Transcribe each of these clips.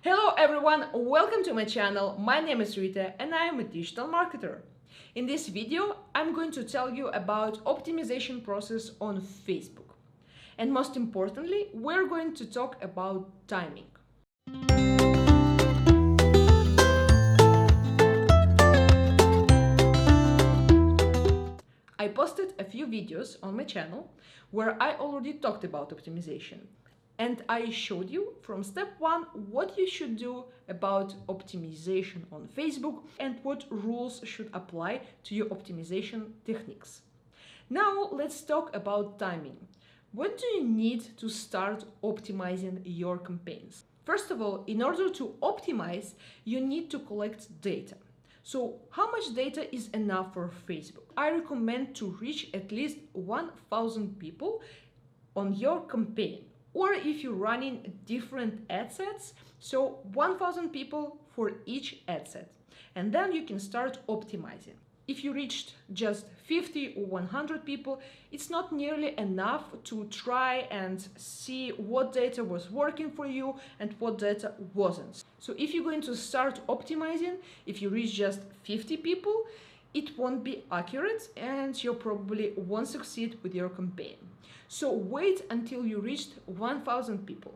Hello everyone, welcome to my channel. My name is Rita and I am a digital marketer. In this video, I'm going to tell you about optimization process on Facebook. And most importantly, we're going to talk about timing. I posted a few videos on my channel where I already talked about optimization. And I showed you from step 1 what you should do about optimization on Facebook and what rules should apply to your optimization techniques. Now let's talk about timing. When do you need to start optimizing your campaigns? First of all, in order to optimize, you need to collect data. So how much data is enough for Facebook? I recommend to reach at least 1,000 people on your campaign. Or if you're running different ad sets, so 1,000 people for each ad set. And then you can start optimizing. If you reached just 50 or 100 people, it's not nearly enough to try and see what data was working for you and what data wasn't. So if you're going to start optimizing, if you reach just 50 people, it won't be accurate and you probably won't succeed with your campaign. So wait until you reached 1,000 people.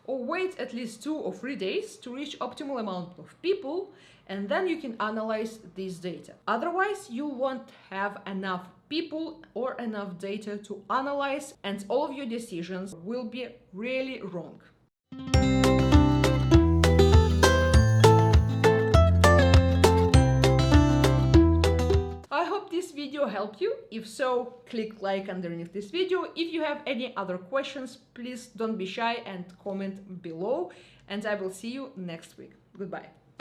Or wait at least 2 or 3 days to reach optimal amount of people, and then you can analyze this data. Otherwise, you won't have enough people or enough data to analyze, and all of your decisions will be really wrong. I hope this video helped you. If so, click like underneath this video. If you have any other questions, please don't be shy and comment below, and I will see you next week. Goodbye.